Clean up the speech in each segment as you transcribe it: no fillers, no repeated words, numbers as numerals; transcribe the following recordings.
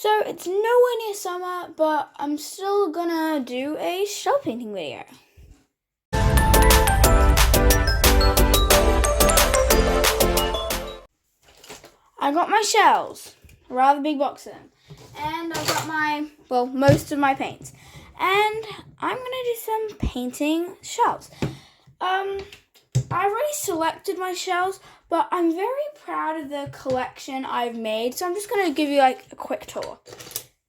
So it's nowhere near summer, but I'm still gonna do a shell painting video. I got my shells, a rather big box of them, and I've got most of my paints, and I'm gonna do some painting shells. I already selected my shells, but I'm very proud of the collection I've made, so I'm just gonna give you like a quick tour.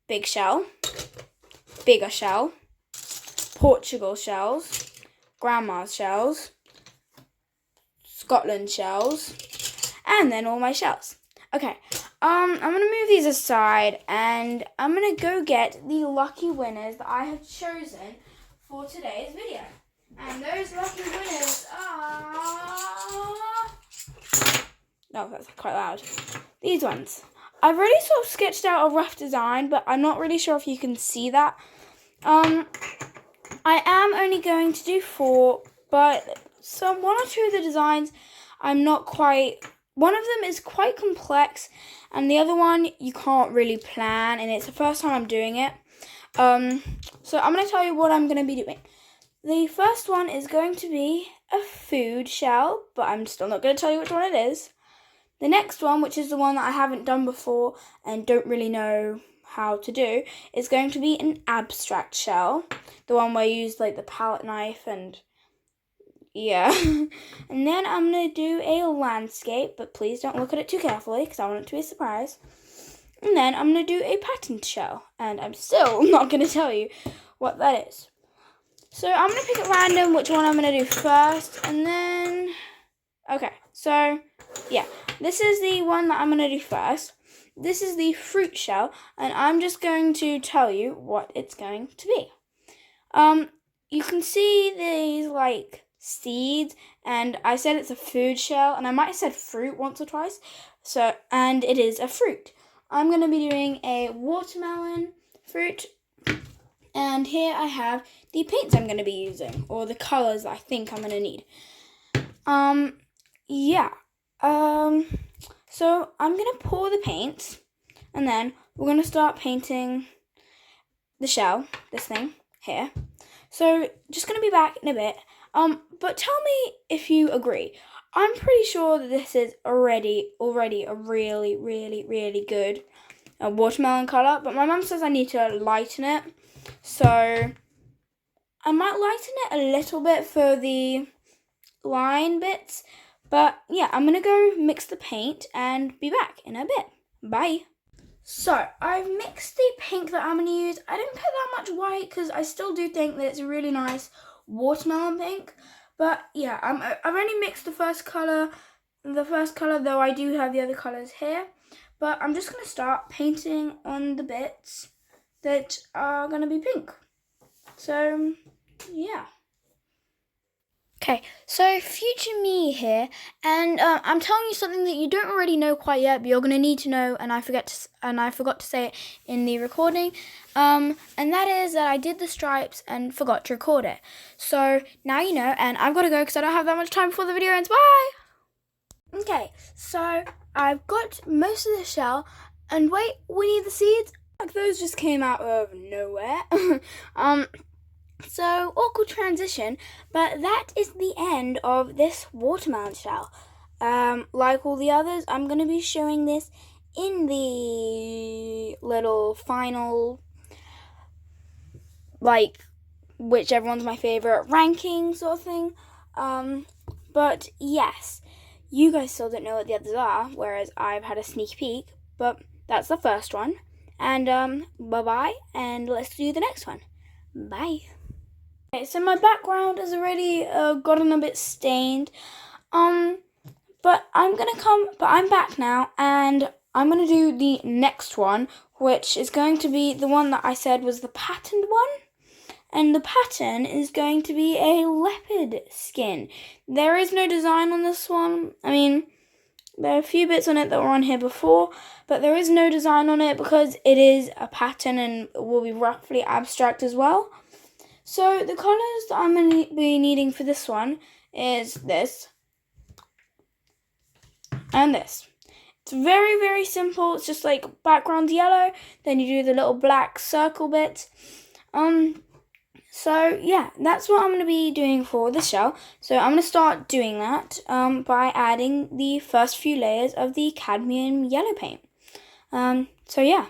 Big shell, bigger shell, Portugal shells, Grandma's shells, Scotland shells, and then all my shells. Okay, I'm gonna move these aside and I'm gonna go get the lucky winners that I have chosen for today's video. And those lucky winners are... Oh, that's quite loud. These ones. I've already sort of sketched out a rough design, but I'm not really sure if you can see that. I am only going to do 4, but one or two of the designs I'm not quite... One of them is quite complex, and the other one you can't really plan, and it's the first time I'm doing it. So I'm going to tell you what I'm going to be doing. The first one is going to be a food shell, but I'm still not going to tell you which one it is. The next one, which is the one that I haven't done before and don't really know how to do, is going to be an abstract shell. The one where you use like the palette knife and... yeah. And then I'm going to do a landscape, but please don't look at it too carefully because I want it to be a surprise. And then I'm going to do a patterned shell, and I'm still not going to tell you what that is. So I'm going to pick at random which one I'm going to do first, and then... Okay, so yeah, this is the one that I'm going to do first. This is the fruit shell, and I'm just going to tell you what it's going to be. You can see these like seeds, and I said it's a food shell, and I might have said fruit once or twice. So, and it is a fruit. I'm going to be doing a watermelon fruit, and here I have the paints I'm going to be using, or the colors I think I'm going to need. So I'm going to pour the paint, and then we're going to start painting the shell, this thing here. So just going to be back in a bit. But tell me if you agree. I'm pretty sure that this is already a really, really, really good watermelon color, but my mum says I need to lighten it. So I might lighten it a little bit for the line bits. But yeah, I'm going to go mix the paint and be back in a bit. Bye. So I've mixed the pink that I'm going to use. I didn't put that much white because I still do think that it's a really nice watermelon pink. But yeah, I've only mixed the first colour, though I do have the other colours here. But I'm just going to start painting on the bits that are going to be pink. So yeah. Okay, so future me here, and I'm telling you something that you don't already know quite yet, but you're going to need to know, and I forgot to say it in the recording, and that is that I did the stripes and forgot to record it. So now you know, and I've got to go because I don't have that much time before the video ends. Bye! Okay, so I've got most of the shell, and wait, we need the seeds. Like those just came out of nowhere. So, awkward transition, but that is the end of this watermelon shell. Like all the others, I'm going to be showing this in the little final, like, whichever one's my favourite ranking sort of thing. But yes, you guys still don't know what the others are, whereas I've had a sneak peek, but that's the first one. And, bye-bye, and let's do the next one. Bye. Okay, so my background has already gotten a bit stained, but I'm back now, and I'm gonna do the next one, which is going to be the one that I said was the patterned one, and the pattern is going to be a leopard skin. There is no design on this one. I mean, there are a few bits on it that were on here before, but there is no design on it because it is a pattern and will be roughly abstract as well. So the colours that I'm going to be needing for this one is this and this. It's very, very simple. It's just like background yellow, then you do the little black circle bit. So yeah, that's what I'm going to be doing for this shell. So I'm going to start doing that by adding the first few layers of the cadmium yellow paint. So yeah.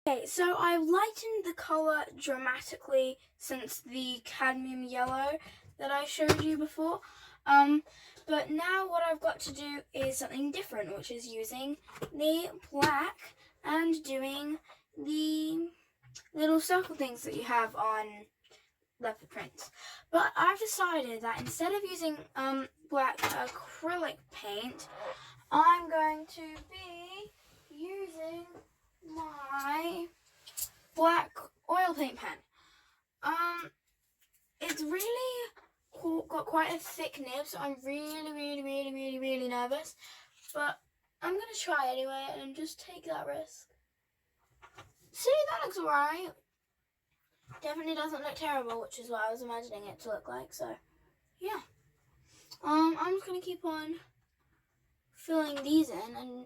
Okay, so I've lightened the colour dramatically since the cadmium yellow that I showed you before. But now what I've got to do is something different, which is using the black and doing the little circle things that you have on leopard prints. But I've decided that instead of using black acrylic paint, I'm going to be using my black oil paint pen. It's really got quite a thick nib, so I'm really nervous. But I'm gonna try anyway and just take that risk. See, that looks alright. Definitely doesn't look terrible, which is what I was imagining it to look like. So, yeah. I'm just gonna keep on filling these in, and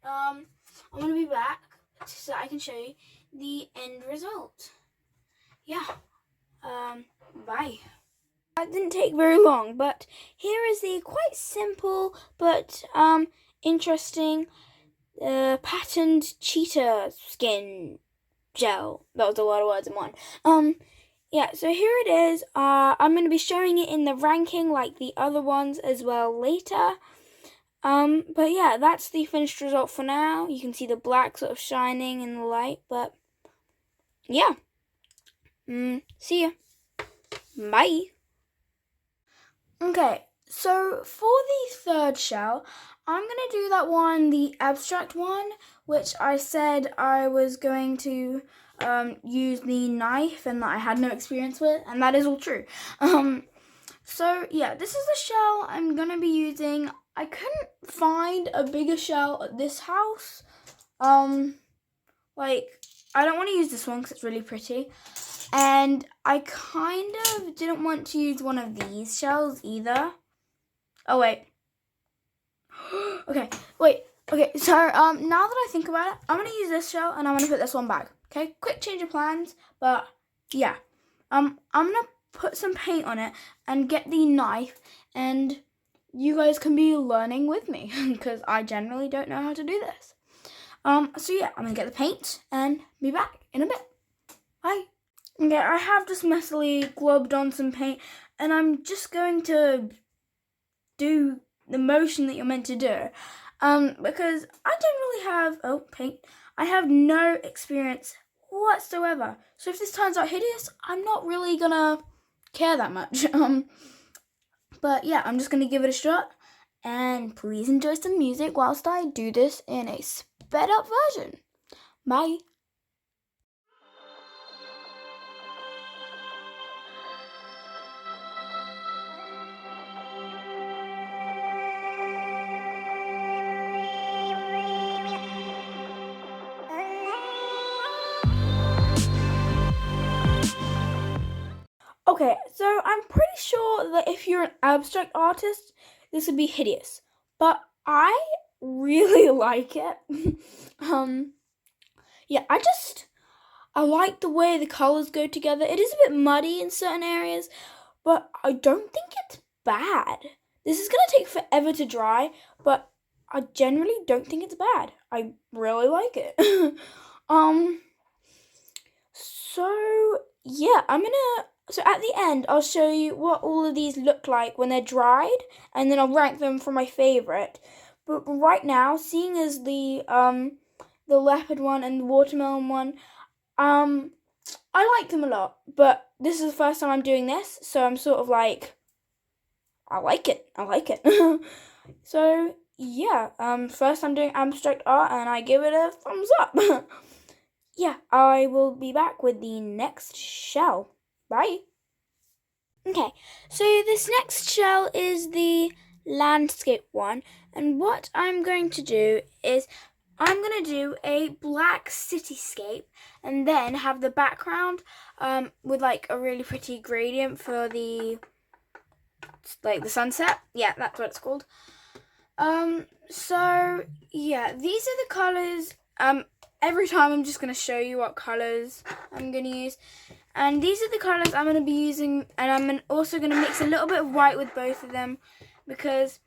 I'm gonna be back so I can show you the end result. Yeah. Bye. That didn't take very long, but here is the quite simple but interesting patterned cheetah skin gel. That was a lot of words in one. Yeah, so here it is. I'm going to be showing it in the ranking like the other ones as well later. But yeah, that's the finished result for now. You can see the black sort of shining in the light, but yeah. See ya. Bye. Okay, so for the third shell, I'm going to do that one, the abstract one, which I said I was going to use the knife and that I had no experience with, and that is all true. So yeah, this is the shell I'm going to be using. I couldn't find a bigger shell at this house. Like, I don't want to use this one because it's really pretty. And I kind of didn't want to use one of these shells either. Oh, wait. Okay, so now that I think about it, I'm going to use this shell and I'm going to put this one back. Okay, quick change of plans, but yeah. I'm going to put some paint on it and get the knife, and you guys can be learning with me because I generally don't know how to do this. So yeah, I'm going to get the paint and be back in a bit. Bye. Okay, I have just messily globbed on some paint, and I'm just going to do the motion that you're meant to do. Because I don't really have, paint. I have no experience whatsoever. So if this turns out hideous, I'm not really gonna care that much. But yeah, I'm just gonna give it a shot, and please enjoy some music whilst I do this in a sped up version. Bye. Okay, so I'm pretty sure that if you're an abstract artist, this would be hideous. But I really like it. Yeah, I like the way the colors go together. It is a bit muddy in certain areas, but I don't think it's bad. This is going to take forever to dry, but I generally don't think it's bad. I really like it. So yeah, so at the end, I'll show you what all of these look like when they're dried, and then I'll rank them for my favorite. But right now, seeing as the leopard one and the watermelon one, I like them a lot. But this is the first time I'm doing this, so I'm sort of like, I like it. So yeah, first I'm doing abstract art, and I give it a thumbs up. Yeah, I will be back with the next shell. Bye. Okay, so this next shell is the landscape one, and what I'm going to do is I'm going to do a black cityscape and then have the background with like a really pretty gradient for the sunset. Yeah, that's what it's called. So yeah, these are the colors. Every time I'm just going to show you what colors I'm going to use. And these are the colors I'm going to be using, and I'm also going to mix a little bit of white with both of them because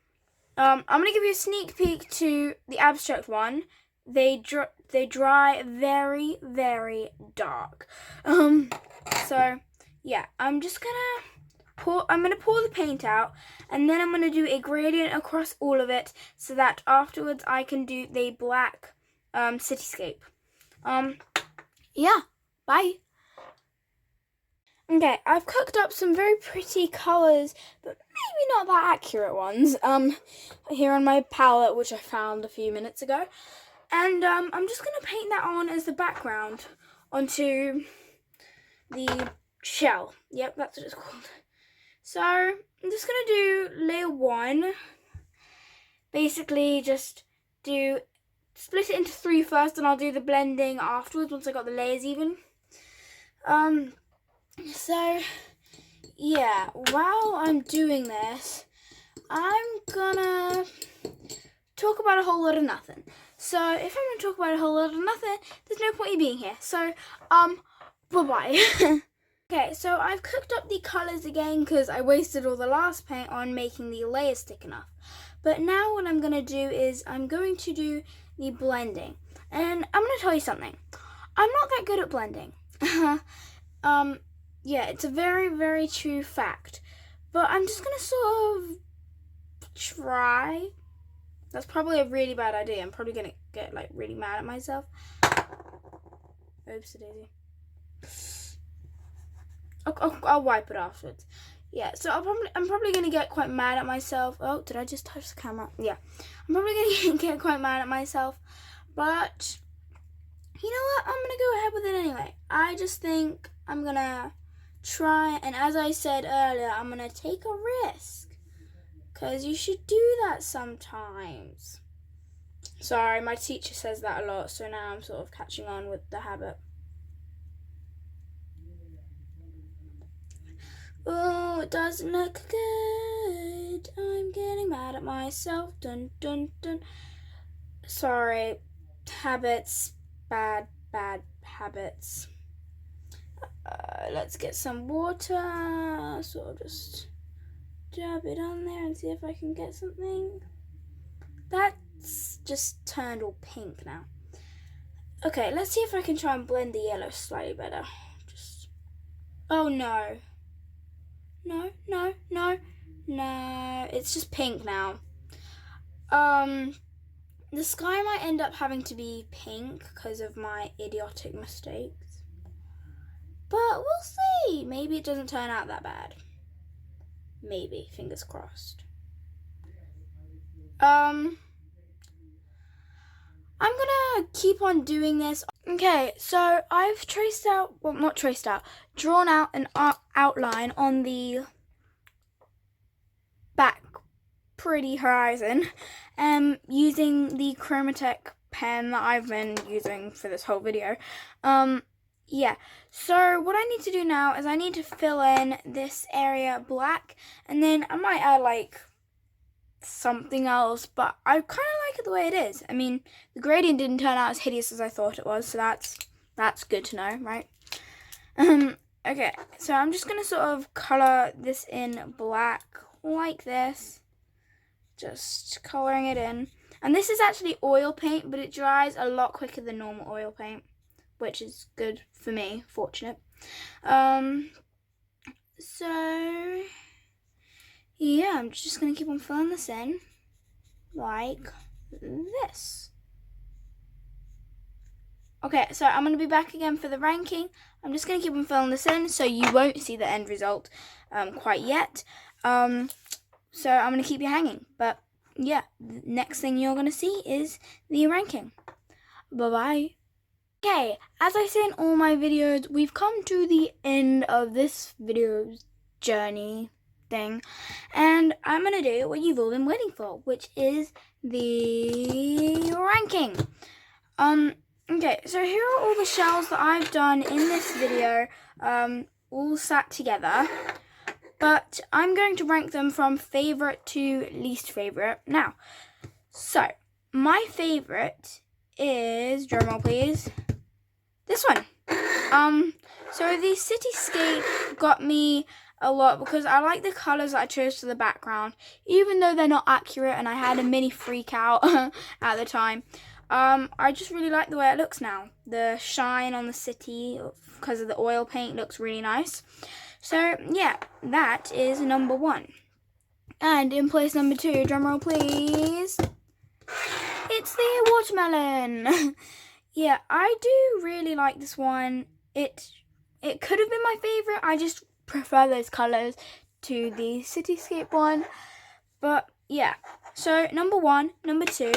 I'm going to give you a sneak peek to the abstract one. They dry very, very dark. So yeah, I'm gonna pour the paint out, and then I'm gonna do a gradient across all of it so that afterwards I can do the black cityscape. Yeah, bye. Okay, I've cooked up some very pretty colours, but maybe not that accurate ones, here on my palette, which I found a few minutes ago. And I'm just going to paint that on as the background onto the shell. Yep, that's what it's called. So, I'm just going to do layer 1. Basically, just split it into 3 first, and I'll do the blending afterwards once I got the layers even. So, yeah, while I'm doing this, I'm gonna talk about a whole lot of nothing. So, if I'm gonna talk about a whole lot of nothing, there's no point in being here. So, bye-bye. Okay, so I've cooked up the colours again because I wasted all the last paint on making the layers thick enough. But now what I'm gonna do is I'm going to do the blending. And I'm gonna tell you something. I'm not that good at blending. Yeah, it's a very, very true fact. But I'm just going to sort of try. That's probably a really bad idea. I'm probably going to get, like, really mad at myself. Oops, daisy. I'll wipe it afterwards. Yeah, so I'm probably going to get quite mad at myself. Oh, did I just touch the camera? Yeah. I'm probably going to get quite mad at myself. But, you know what? I'm going to go ahead with it anyway. I just think I'm going to try, and as I said earlier, I'm gonna take a risk because you should do that sometimes. Sorry, my teacher says that a lot, so now I'm sort of catching on with the habit. Oh, it doesn't look good. I'm getting mad at myself. Dun dun dun. Sorry, habits, bad habits. Let's get some water, so I'll just dab it on there and see if I can get something. That's just turned all pink now. Okay, let's see if I can try and blend the yellow slightly better. Oh no. No, it's just pink now. The sky might end up having to be pink because of my idiotic mistakes. But we'll see. Maybe it doesn't turn out that bad. Maybe. Fingers crossed. I'm gonna keep on doing this. Okay, so I've drawn out an outline on the back pretty horizon, using the Chromatech pen that I've been using for this whole video. Yeah, so what I need to do now is I need to fill in this area black, and then I might add like something else, but I kind of like it the way it is. I mean, the gradient didn't turn out as hideous as I thought it was, so that's good to know, right? Okay, so I'm just gonna sort of color this in black like this, just coloring it in. And this is actually oil paint, but it dries a lot quicker than normal oil paint, which is good for me, fortunate. So yeah, I'm just gonna keep on filling this in like this. Okay, so I'm gonna be back again for the ranking. I'm just gonna keep on filling this in so you won't see the end result quite yet. So I'm gonna keep you hanging, but yeah, the next thing you're gonna see is the ranking. Bye bye. Okay, as I say in all my videos, we've come to the end of this video's journey thing, and I'm gonna do what you've all been waiting for, which is the ranking. Okay, so here are all the shells that I've done in this video, all sat together. But I'm going to rank them from favorite to least favorite now. So, my favorite is, drumroll please, this one. So the cityscape got me a lot because I like the colors that I chose for the background, even though they're not accurate and I had a mini freak out at the time. I just really like the way it looks now. The shine on the city because of the oil paint looks really nice. So yeah, that is number 1. And in place number 2, drumroll please, it's the watermelon. Yeah, I do really like this one. It could have been my favorite. I just prefer those colors to the cityscape one. But yeah, so number 1, number 2,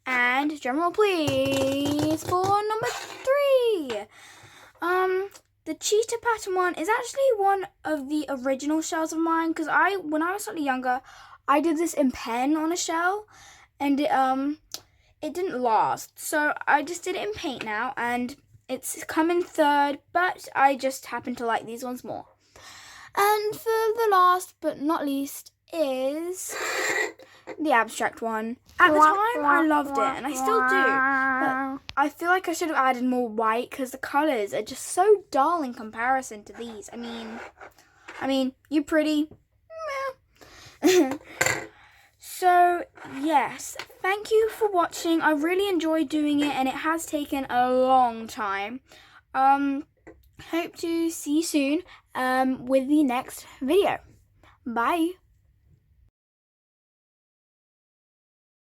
and drumroll please for number 3. The cheetah pattern one is actually one of the original shells of mine because when I was slightly younger, I did this in pen on a shell, and it didn't last. So I just did it in paint now, and it's come in 3rd, but I just happen to like these ones more. And for the last but not least is the abstract one. At the time, I loved it, and I still do. But I feel like I should have added more white because the colors are just so dull in comparison to these. I mean, you pretty. Meh. So, yes, thank you for watching. I really enjoyed doing it, and it has taken a long time. Hope to see you soon with the next video. Bye.